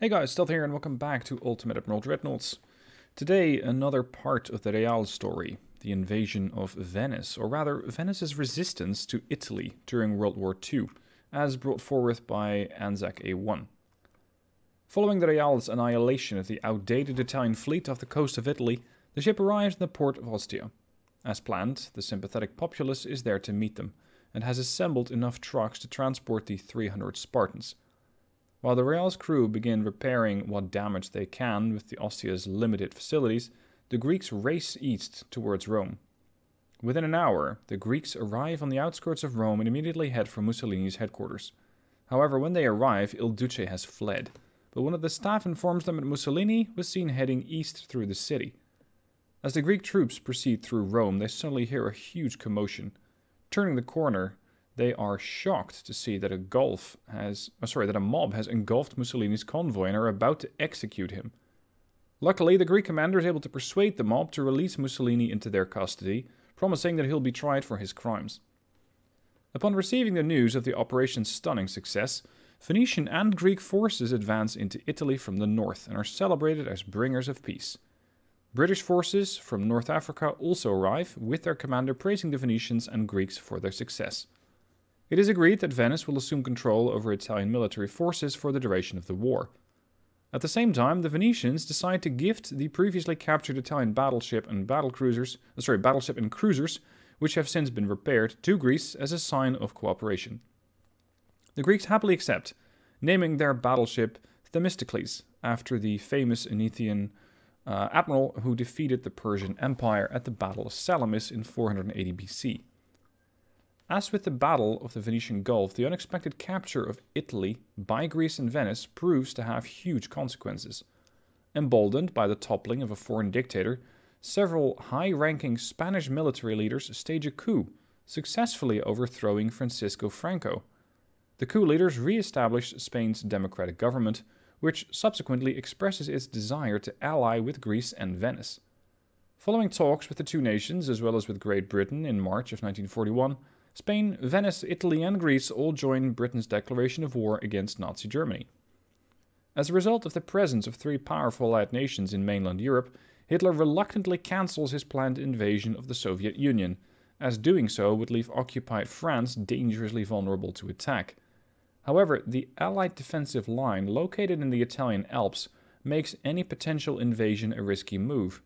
Hey guys, Stealth here and welcome back to Ultimate Admiral Dreadnoughts. Today, another part of the Réal story, the invasion of Venice, or rather, Venice's resistance to Italy during World War II, as brought forward by Anzac A1. Following the Réal's annihilation of the outdated Italian fleet off the coast of Italy, the ship arrived in the port of Ostia. As planned, the sympathetic populace is there to meet them, and has assembled enough trucks to transport the 300 Spartans. While the Réal's crew begin repairing what damage they can with the Ostia's limited facilities, the Greeks race east towards Rome. Within an hour, the Greeks arrive on the outskirts of Rome and immediately head for Mussolini's headquarters. However, when they arrive, Il Duce has fled, but one of the staff informs them that Mussolini was seen heading east through the city. As the Greek troops proceed through Rome, they suddenly hear a huge commotion. Turning the corner, they are shocked to see that a mob has engulfed Mussolini's convoy and are about to execute him. Luckily, the Greek commander is able to persuade the mob to release Mussolini into their custody, promising that he'll be tried for his crimes. Upon receiving the news of the operation's stunning success, Venetian and Greek forces advance into Italy from the north and are celebrated as bringers of peace. British forces from North Africa also arrive, with their commander praising the Venetians and Greeks for their success. It is agreed that Venice will assume control over Italian military forces for the duration of the war. At the same time, the Venetians decide to gift the previously captured Italian battleship and cruisers, which have since been repaired, to Greece as a sign of cooperation. The Greeks happily accept, naming their battleship Themistocles, after the famous Aenean admiral who defeated the Persian Empire at the Battle of Salamis in 480 BC. As with the Battle of the Venetian Gulf, the unexpected capture of Italy by Greece and Venice proves to have huge consequences. Emboldened by the toppling of a foreign dictator, several high-ranking Spanish military leaders stage a coup, successfully overthrowing Francisco Franco. The coup leaders re-establish Spain's democratic government, which subsequently expresses its desire to ally with Greece and Venice. Following talks with the two nations, as well as with Great Britain in March of 1941, Spain, Venice, Italy and Greece all joined Britain's declaration of war against Nazi Germany. As a result of the presence of three powerful allied nations in mainland Europe, Hitler reluctantly cancels his planned invasion of the Soviet Union, as doing so would leave occupied France dangerously vulnerable to attack. However, the Allied defensive line located in the Italian Alps makes any potential invasion a risky move.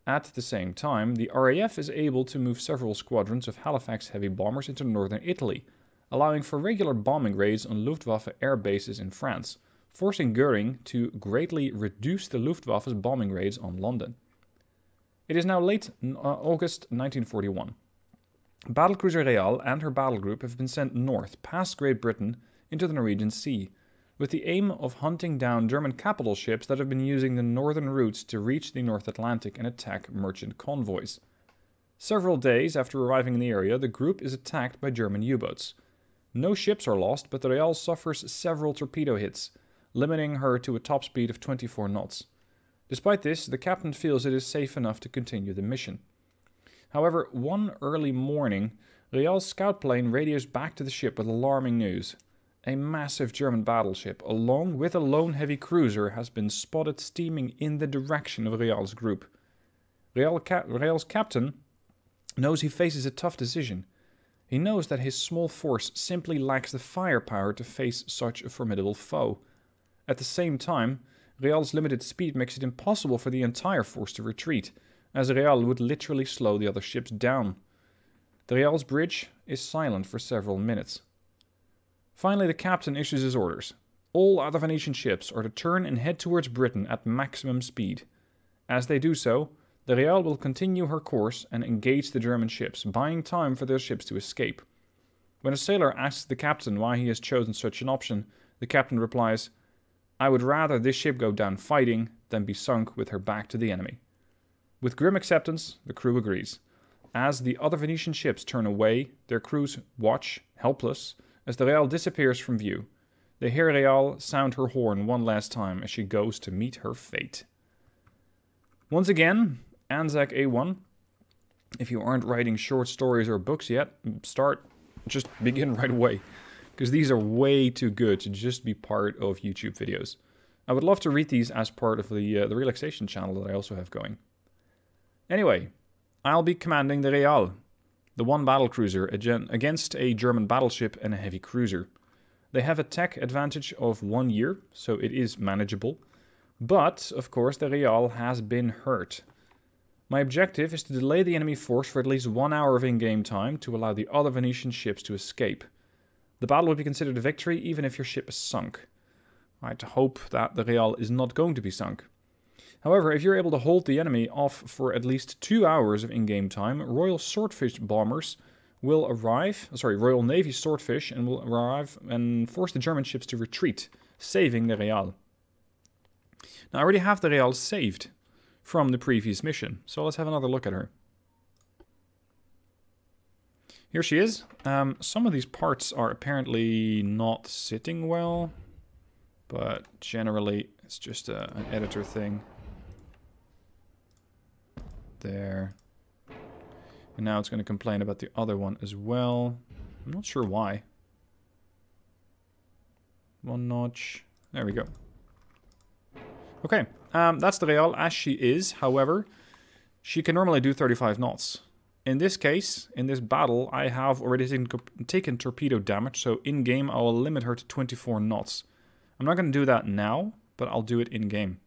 At the same time, the RAF is able to move several squadrons of Halifax heavy bombers into northern Italy, allowing for regular bombing raids on Luftwaffe air bases in France, forcing Göring to greatly reduce the Luftwaffe's bombing raids on London. It is now late August 1941. Battlecruiser Réal and her battle group have been sent north past Great Britain into the Norwegian Sea, with the aim of hunting down German capital ships that have been using the northern routes to reach the North Atlantic and attack merchant convoys. Several days after arriving in the area, the group is attacked by German U-boats. No ships are lost, but the Réal suffers several torpedo hits, limiting her to a top speed of 24 knots. Despite this, the captain feels it is safe enough to continue the mission. However, one early morning, Réal's scout plane radios back to the ship with alarming news. A massive German battleship, along with a lone heavy cruiser, has been spotted steaming in the direction of Réal's group. Réal's captain knows he faces a tough decision. He knows that his small force simply lacks the firepower to face such a formidable foe. At the same time, Réal's limited speed makes it impossible for the entire force to retreat, as Réal would literally slow the other ships down. The Réal's bridge is silent for several minutes. Finally, the captain issues his orders. All other Venetian ships are to turn and head towards Britain at maximum speed. As they do so, the Réal will continue her course and engage the German ships, buying time for their ships to escape. When a sailor asks the captain why he has chosen such an option, the captain replies, "I would rather this ship go down fighting than be sunk with her back to the enemy." With grim acceptance, the crew agrees. As the other Venetian ships turn away, their crews watch, helpless, as the Réal disappears from view. They hear Réal sound her horn one last time as she goes to meet her fate. Once again, Anzac A1. If you aren't writing short stories or books yet, just begin right away. Because these are way too good to just be part of YouTube videos. I would love to read these as part of the relaxation channel that I also have going. Anyway, I'll be commanding the Réal, the one battlecruiser against a German battleship and a heavy cruiser. They have a tech advantage of 1 year, so it is manageable. But, of course, the Réal has been hurt. My objective is to delay the enemy force for at least 1 hour of in-game time to allow the other Venetian ships to escape. The battle will be considered a victory even if your ship is sunk. I hope that the Réal is not going to be sunk. However, if you're able to hold the enemy off for at least 2 hours of in-game time, Royal Swordfish bombers will arrive, Royal Navy Swordfish, and will arrive and force the German ships to retreat, saving the Réal. Now, I already have the Réal saved from the previous mission, so let's have another look at her. Here she is. Some of these parts are apparently not sitting well, but generally it's just an editor thing. There. And now it's going to complain about the other one as well. I'm not sure why. 1 notch. There we go. Okay, that's the Réal as she is. However, she can normally do 35 knots. In this case, in this battle, I have already taken torpedo damage, so in-game I will limit her to 24 knots. I'm not going to do that now, but I'll do it in-game.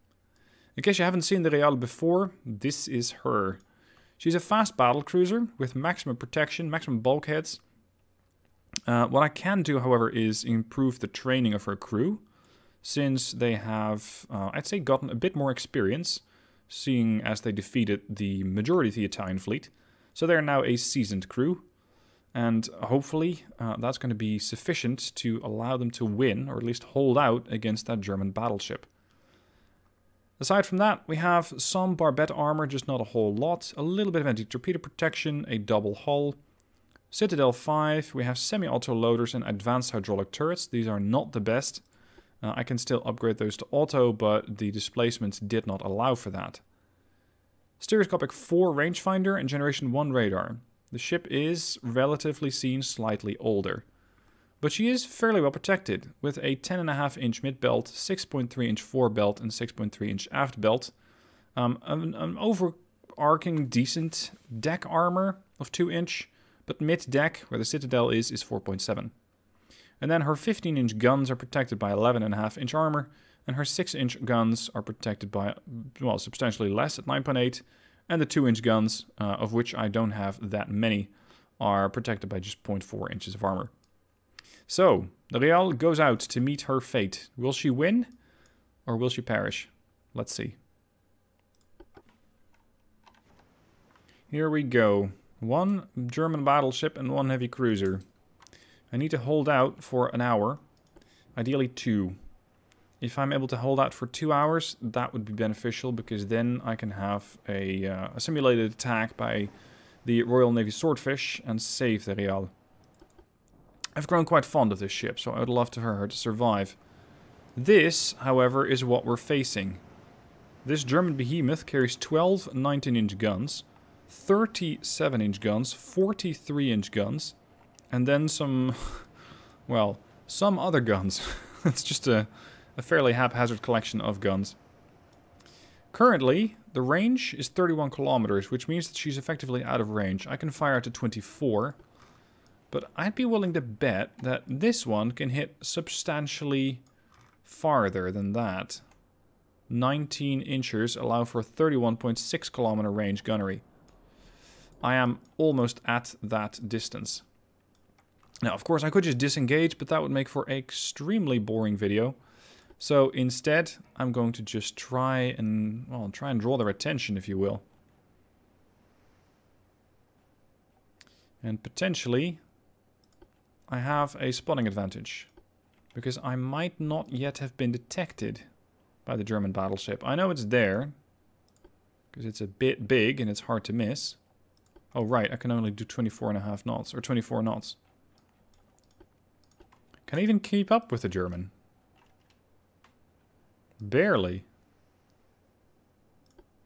In case you haven't seen the Réal before, this is her. She's a fast battlecruiser with maximum protection, maximum bulkheads. What I can do, however, is improve the training of her crew, since they have, I'd say, gotten a bit more experience, seeing as they defeated the majority of the Italian fleet. So they're now a seasoned crew, and hopefully that's going to be sufficient to allow them to win, or at least hold out against that German battleship. Aside from that, we have some barbette armor, just not a whole lot, a little bit of anti-torpedo protection, a double hull. Citadel 5, we have semi-auto loaders and advanced hydraulic turrets. These are not the best. I can still upgrade those to auto, but the displacements did not allow for that. Stereoscopic 4 rangefinder and Generation 1 radar. The ship is, relatively seen, slightly older. But she is fairly well protected, with a 10.5 inch mid-belt, 6.3 inch forebelt, and 6.3 inch aft belt. An overarching decent deck armor of 2 inch, but mid-deck, where the Citadel is 4.7. And then her 15 inch guns are protected by 11.5 inch armor, and her 6 inch guns are protected by, well, substantially less at 9.8, and the 2 inch guns, of which I don't have that many, are protected by just 0.4 inches of armor. So, the Réal goes out to meet her fate. Will she win, or will she perish? Let's see. Here we go. 1 German battleship and 1 heavy cruiser. I need to hold out for an hour, ideally 2. If I'm able to hold out for 2 hours, that would be beneficial, because then I can have a simulated attack by the Royal Navy Swordfish and save the Réal. I've grown quite fond of this ship, so I would love for her to survive. This, however, is what we're facing. This German behemoth carries 12 19-inch guns, 37-inch guns, 43-inch guns, and then some, well, some other guns. It's just a fairly haphazard collection of guns. Currently, the range is 31 kilometers, which means that she's effectively out of range. I can fire to 24, but I'd be willing to bet that this one can hit substantially farther than that. 19 inchers allow for 31.6 kilometer range gunnery. I am almost at that distance. Now, of course, I could just disengage, but that would make for an extremely boring video. So instead, I'm going to just try and draw their attention, if you will. And potentially, I have a spotting advantage, because I might not yet have been detected by the German battleship. I know it's there, because it's a bit big and it's hard to miss. Oh, right, I can only do 24.5 knots, or 24 knots. Can I even keep up with the German? Barely.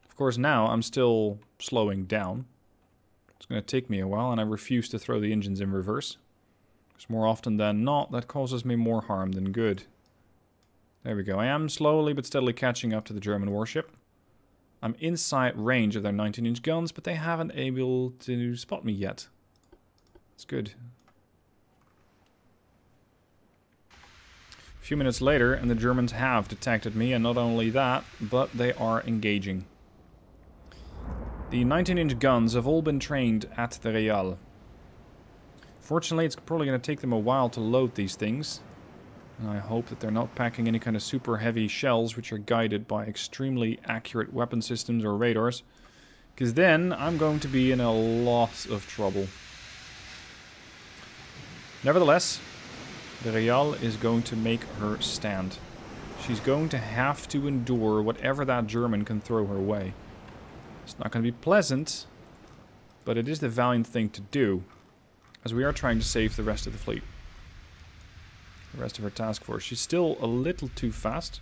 Of course, now I'm still slowing down. It's going to take me a while, and I refuse to throw the engines in reverse. Because more often than not, that causes me more harm than good. There we go. I am slowly but steadily catching up to the German warship. I'm inside range of their 19-inch guns, but they haven't able to spot me yet. It's good. A few minutes later, and the Germans have detected me, and not only that, but they are engaging. The 19-inch guns have all been trained at the Réal. Fortunately, it's probably going to take them a while to load these things. And I hope that they're not packing any kind of super heavy shells which are guided by extremely accurate weapon systems or radars. Because then I'm going to be in a lot of trouble. Nevertheless, the Réal is going to make her stand. She's going to have to endure whatever that German can throw her way. It's not going to be pleasant, but it is the valiant thing to do, as we are trying to save the rest of the fleet. The rest of her task force. She's still a little too fast.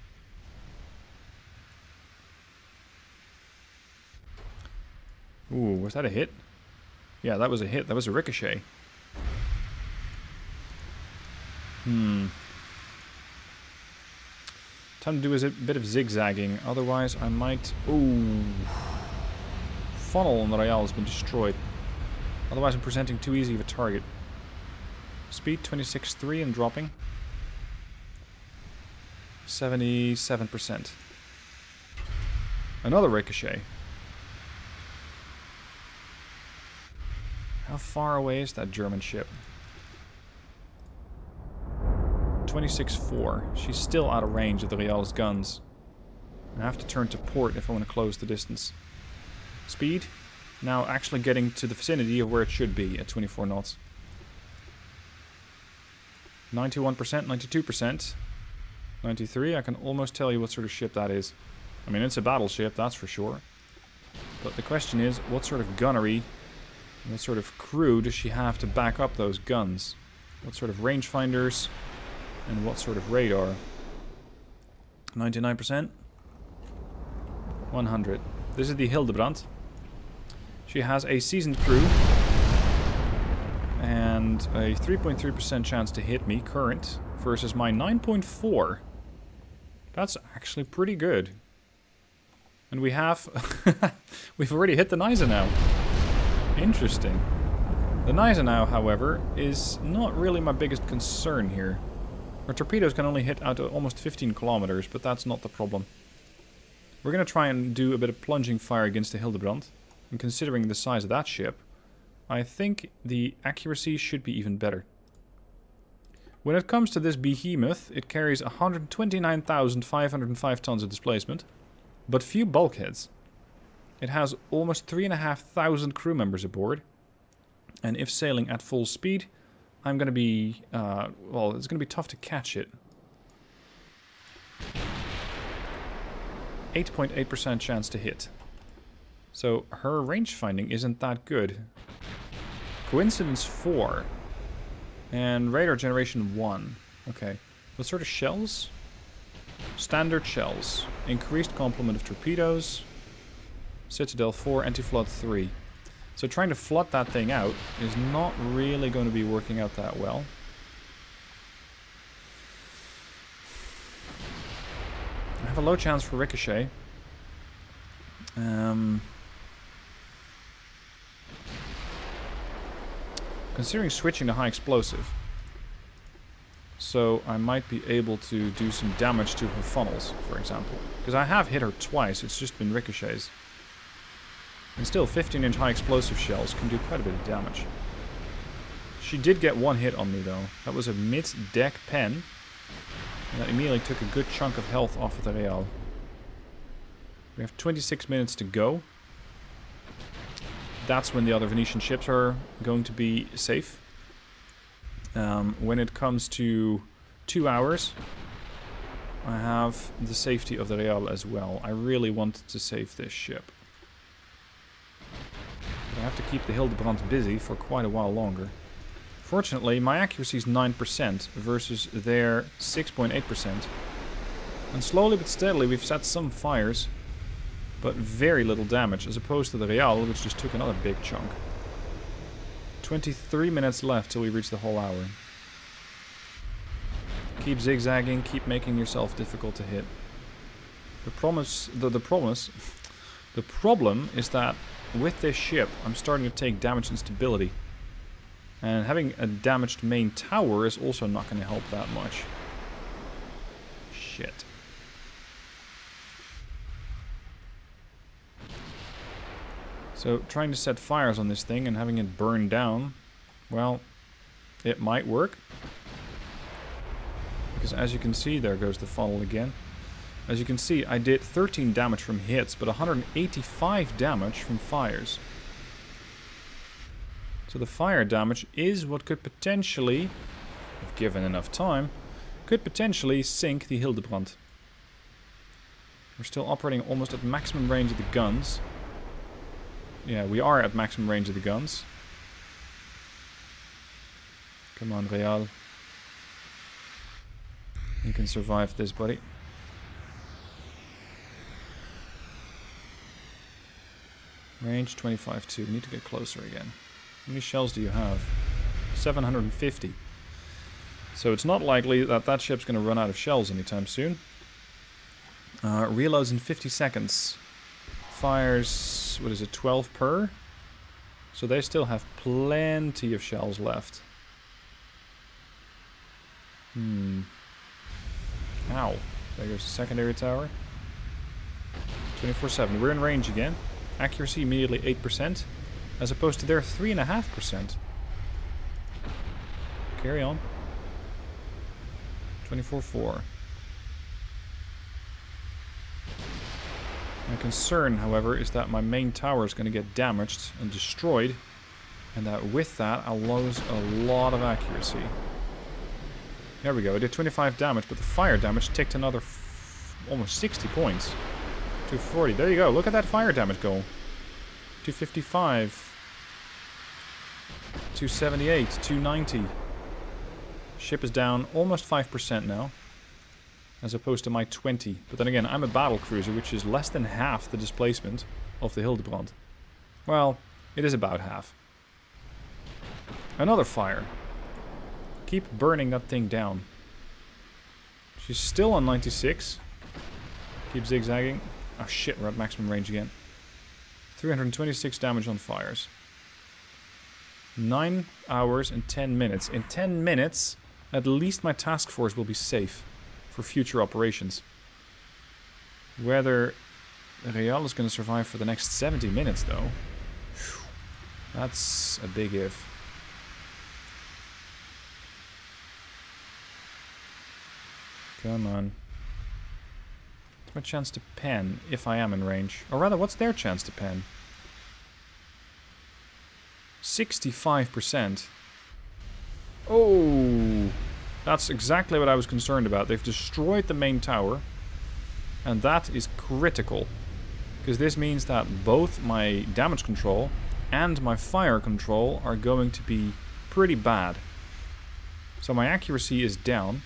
Ooh, was that a hit? Yeah, that was a hit. That was a ricochet. Time to do a bit of zigzagging. Otherwise, I might... Ooh. Funnel on the Réal has been destroyed. Otherwise, I'm presenting too easy of a target. Speed 26.3 and dropping. 77%. Another ricochet. How far away is that German ship? 26.4. She's still out of range of the Réal's guns. I have to turn to port if I want to close the distance. Speed. Now actually getting to the vicinity of where it should be at 24 knots. 91%, 92%. 93, I can almost tell you what sort of ship that is. I mean, it's a battleship, that's for sure. But the question is, what sort of gunnery, what sort of crew does she have to back up those guns? What sort of rangefinders, and what sort of radar? 99%? 100. This is the Hildebrand. She has a seasoned crew, and a 3.3% chance to hit me, current, versus my 9.4. That's actually pretty good. And we have... we've already hit the Gneisenau. Interesting. The Gneisenau, however, is not really my biggest concern here. Our torpedoes can only hit out to almost 15 kilometers, but that's not the problem. We're going to try and do a bit of plunging fire against the Hildebrand. And considering the size of that ship, I think the accuracy should be even better. When it comes to this behemoth, it carries 129,505 tons of displacement, but few bulkheads. It has almost 3,500 crew members aboard, and if sailing at full speed, I'm going to be, well, it's going to be tough to catch it. 8.8% chance to hit. So her range finding isn't that good. Coincidence 4. And radar generation 1. Okay. What sort of shells? Standard shells. Increased complement of torpedoes. Citadel 4, anti-flood 3. So trying to flood that thing out is not really going to be working out that well. I have a low chance for ricochet. Considering switching to high explosive. So I might be able to do some damage to her funnels, for example. Because I have hit her twice, it's just been ricochets. And still, 15-inch high explosive shells can do quite a bit of damage. She did get one hit on me, though. That was a mid-deck pen. And that immediately took a good chunk of health off of the Réal. We have 26 minutes to go. That's when the other Venetian ships are going to be safe. When it comes to 2 hours, I have the safety of the Réal as well. I really want to save this ship. But I have to keep the Hildebrand busy for quite a while longer. Fortunately, my accuracy is 9% versus their 6.8%. And slowly but steadily we've set some fires, but very little damage, as opposed to the Réal, which just took another big chunk. 23 minutes left till we reach the whole hour. Keep zigzagging, keep making yourself difficult to hit. The problem is that with this ship, I'm starting to take damage instability. And having a damaged main tower is also not going to help that much. Shit. So trying to set fires on this thing and having it burn down, well, it might work. Because as you can see, there goes the funnel again. As you can see, I did 13 damage from hits, but 185 damage from fires. So the fire damage is what could potentially, if given enough time, could potentially sink the Hildebrand. We're still operating almost at maximum range of the guns. Yeah, we are at maximum range of the guns. Come on, Réal. You can survive this, buddy. Range 25-2. We need to get closer again. How many shells do you have? 750. So it's not likely that that ship's going to run out of shells anytime soon. Reloads in 50 seconds. Fires, what is it, 12 per? So they still have plenty of shells left. Ow. There goes the secondary tower. 24/7. We're in range again. Accuracy immediately 8%, as opposed to their 3.5%. Carry on. 24/4. My concern, however, is that my main tower is going to get damaged and destroyed, and that with that I'll lose a lot of accuracy. There we go, I did 25 damage, but the fire damage ticked another almost 60 points. 240, there you go, look at that fire damage go. 255. 278, 290. Ship is down almost 5% now, as opposed to my 20. But then again, I'm a battlecruiser, which is less than half the displacement of the Hildebrand. Well, it is about half. Another fire. Keep burning that thing down. She's still on 96. Keep zigzagging. Oh shit, we're at maximum range again. 326 damage on fires. 9 hours and 10 minutes. In 10 minutes, at least my task force will be safe for future operations. Whether Réal is going to survive for the next 70 minutes, though, that's a big if. Come on. What's my chance to pen if I am in range? Or rather, what's their chance to pen? 65%. Oh, that's exactly what I was concerned about. They've destroyed the main tower, and that is critical, because this means that both my damage control and my fire control are going to be pretty bad. So my accuracy is down,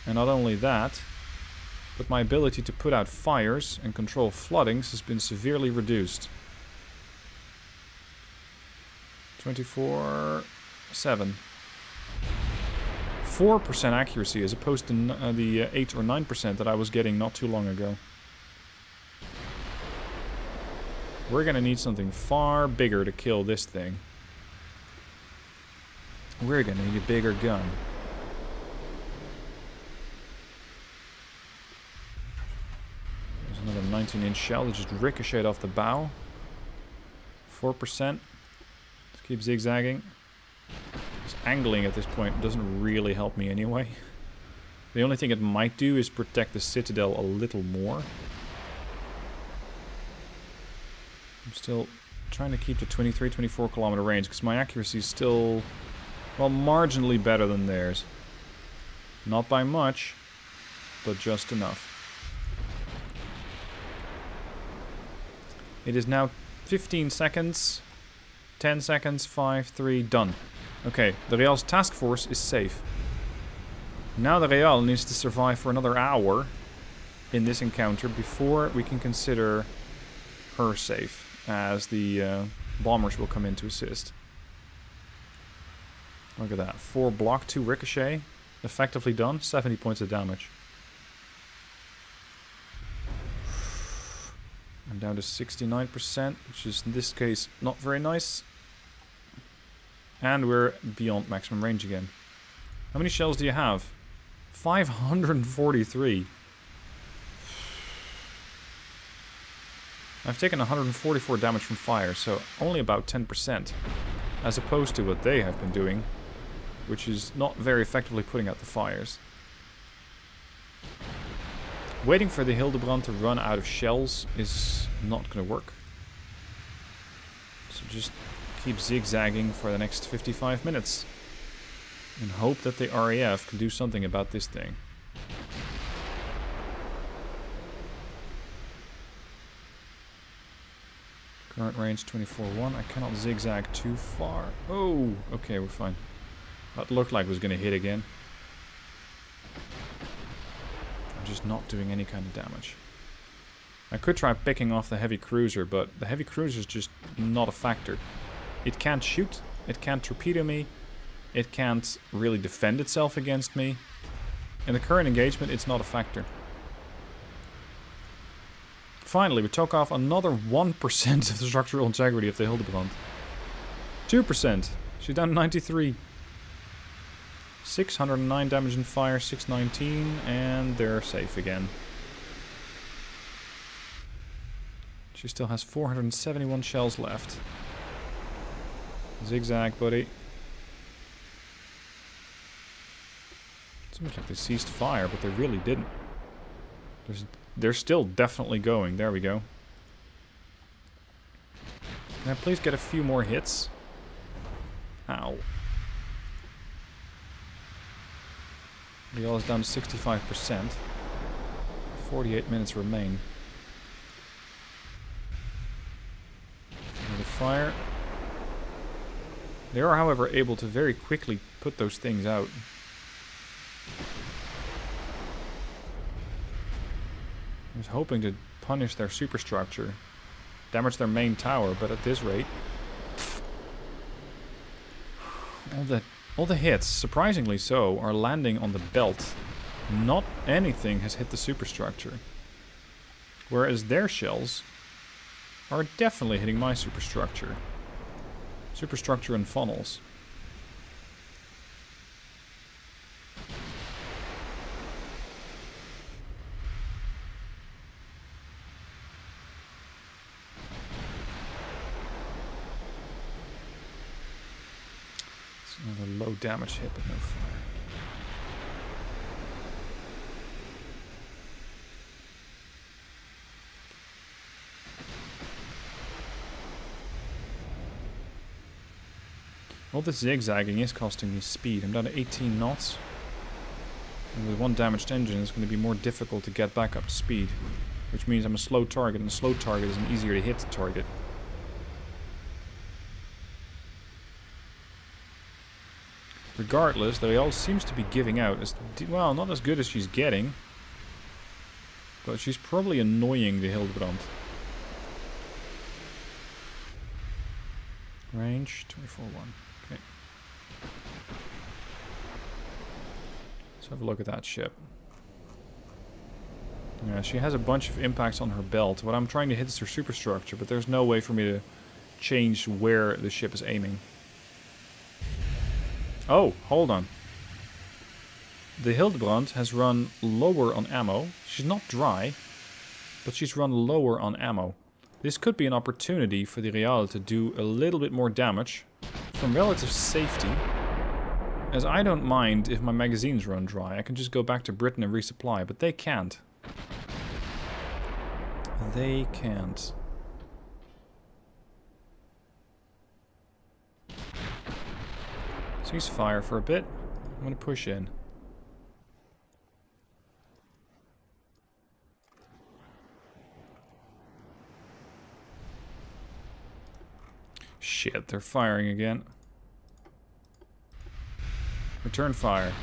and not only that, but my ability to put out fires and control floodings has been severely reduced. 24/7. 4% accuracy as opposed to the 8 or 9% that I was getting not too long ago. We're gonna need something far bigger to kill this thing. We're gonna need a bigger gun. There's another 19-inch shell that just ricocheted off the bow. 4%. Let's keep zigzagging. This angling at this point doesn't really help me anyway. The only thing it might do is protect the citadel a little more. I'm still trying to keep the 23-24 kilometer range because my accuracy is still, well, marginally better than theirs. Not by much, but just enough. It is now 15 seconds, 10 seconds, 5, 3, done. Okay, the Réal's task force is safe. Now the Réal needs to survive for another hour in this encounter before we can consider her safe, as the bombers will come in to assist. Look at that, 4 block, 2 ricochet. effectively done. 70 points of damage. I'm down to 69%, which is in this case not very nice. And we're beyond maximum range again. How many shells do you have? 543. I've taken 144 damage from fire, so only about 10%. As opposed to what they have been doing, which is not very effectively putting out the fires. Waiting for the Hildebrand to run out of shells is not going to work. So just keep zigzagging for the next 55 minutes. And hope that the RAF can do something about this thing. Current range 24-1. I cannot zigzag too far. Oh, okay, we're fine. That looked like it was going to hit again. I'm just not doing any kind of damage. I could try picking off the heavy cruiser, but the heavy cruiser is just not a factor. It can't shoot, it can't torpedo me, it can't really defend itself against me. In the current engagement, it's not a factor. Finally, we took off another 1% of the structural integrity of the Hildebrand. 2%. She's down to 93. 609 damage in fire, 619, and they're safe again. She still has 471 shells left. Zigzag, buddy. It's almost like they ceased fire, but they really didn't. They're still definitely going. There we go. Can I please get a few more hits? Ow. Réal is down to 65%. 48 minutes remain. Another fire. They are, however, able to very quickly put those things out. I was hoping to punish their superstructure, damage their main tower, but at this rate, all the hits, surprisingly so, are landing on the belt. Not anything has hit the superstructure, whereas their shells are definitely hitting my superstructure. Superstructure and funnels. Another low damage hit, but no fire. All this zigzagging is costing me speed. I'm down to 18 knots. And with one damaged engine, it's going to be more difficult to get back up to speed. Which means I'm a slow target, and a slow target is an easier to hit target. Regardless, Réal seems to be giving out. Well, not as good as she's getting. But she's probably annoying the Hildebrand. Range 24-1. Okay. Let's have a look at that ship. Yeah, she has a bunch of impacts on her belt. What I'm trying to hit is her superstructure, but there's no way for me to change where the ship is aiming. Oh, hold on. The Hildebrand has run lower on ammo. She's not dry, but she's run lower on ammo. This could be an opportunity for the Réal to do a little bit more damage from relative safety. As I don't mind if my magazines run dry. I can just go back to Britain and resupply, but they can't. They can't. Cease fire for a bit. I'm going to push in. Shit, they're firing again. Return fire.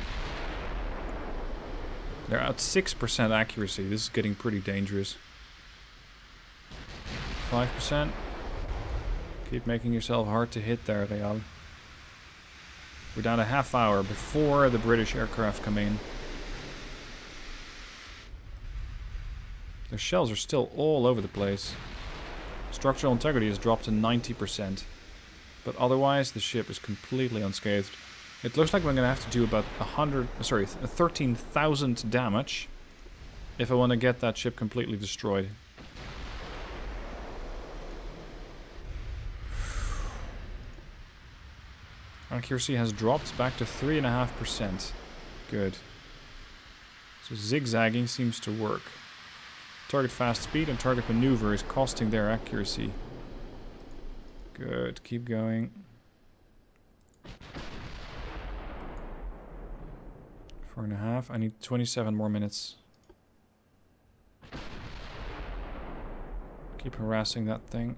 They're at 6% accuracy. This is getting pretty dangerous. 5%. Keep making yourself hard to hit there, Réal. We're down a half hour before the British aircraft come in. Their shells are still all over the place. Structural integrity has dropped to 90%. But otherwise, the ship is completely unscathed. It looks like we're going to have to do about 13,000 damage if I want to get that ship completely destroyed. Accuracy has dropped back to 3.5%. Good. So zigzagging seems to work. Target fast speed and target maneuver is costing their accuracy. Good, keep going. 4.5. I need 27 more minutes. Keep harassing that thing.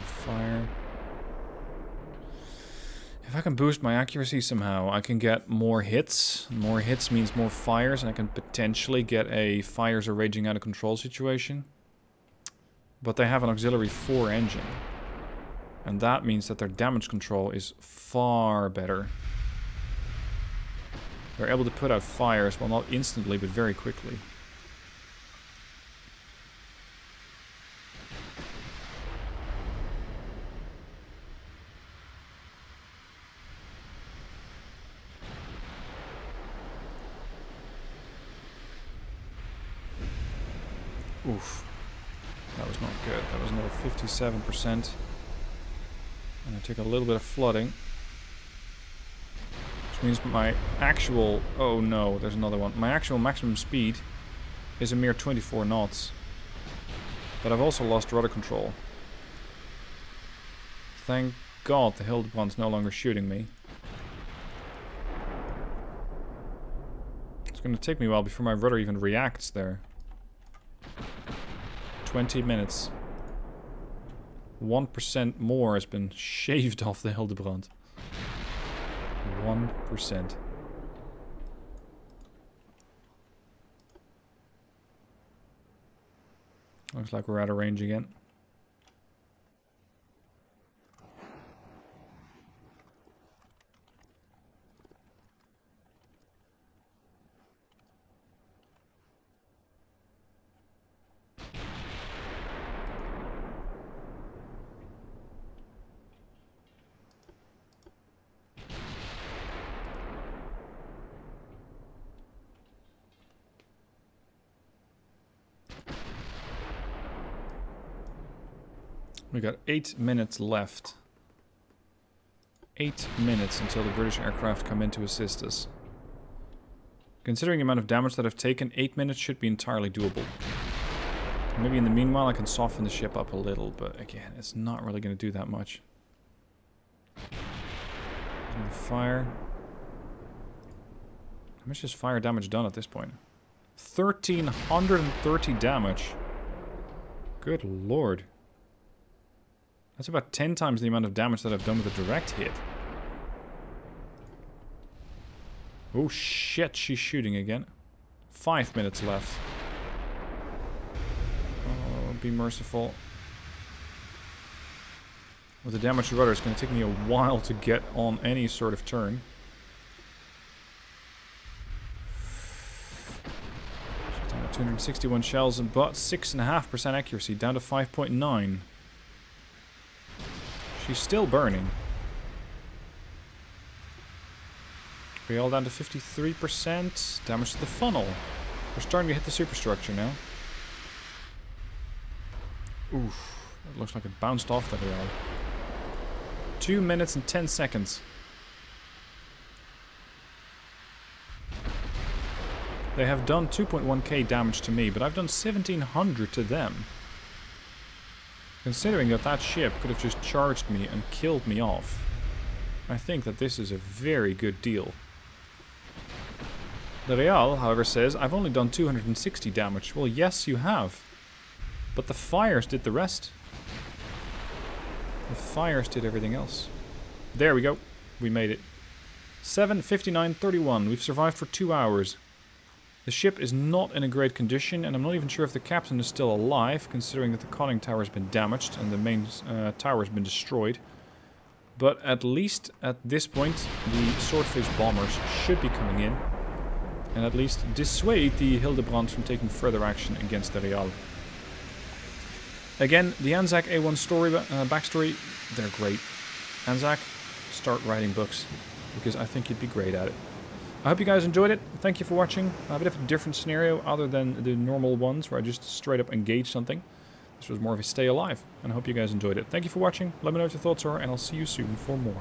Fire. If I can boost my accuracy somehow, I can get more hits. More hits means more fires, and I can potentially get a fires are raging out of control situation. But they have an auxiliary 4 engine. And that means that their damage control is far better. They're able to put out fires, well, not instantly, but very quickly. Oof. That was not good. That was another 57%. And I took a little bit of flooding. Which means my actual... Oh no, there's another one. My actual maximum speed is a mere 24 knots. But I've also lost rudder control. Thank God the Hildebrand's no longer shooting me. It's going to take me a while before my rudder even reacts there. 20 minutes. 1% more has been shaved off the Hildebrand. 1%. Looks like we're out of range again. We got 8 minutes left. 8 minutes until the British aircraft come in to assist us. Considering the amount of damage that I've taken, 8 minutes should be entirely doable. Maybe in the meanwhile I can soften the ship up a little, but again, it's not really going to do that much. Fire. How much has fire damage done at this point? 1,330 damage. Good lord. That's about 10 times the amount of damage that I've done with a direct hit. Oh shit, she's shooting again. 5 minutes left. Oh, be merciful. With the damaged rudder, it's going to take me a while to get on any sort of turn. She's down to 261 shells and but 6.5% accuracy, down to 5.9. She's still burning. Réal down to 53%. Damage to the funnel. We're starting to hit the superstructure now. Oof. It looks like it bounced off the Réal. 2 minutes and 10 seconds. They have done 2.1k damage to me, but I've done 1,700 to them. Considering that that ship could have just charged me and killed me off, I think that this is a very good deal. The Réal, however, says, I've only done 260 damage. Well, yes, you have. But the fires did the rest. The fires did everything else. There we go. We made it. 7:59:31. We've survived for 2 hours. The ship is not in a great condition, and I'm not even sure if the captain is still alive, considering that the conning tower has been damaged and the main tower has been destroyed. But at least at this point, the swordfish bombers should be coming in, and at least dissuade the Hildebrand from taking further action against the Réal. Again, the Anzac A1 story backstory, they're great. Anzac, start writing books, because I think you'd be great at it. I hope you guys enjoyed it. Thank you for watching. A bit of a different scenario other than the normal ones where I just straight up engage something. This was more of a stay alive, and I hope you guys enjoyed it. Thank you for watching. Let me know what your thoughts are, and I'll see you soon for more.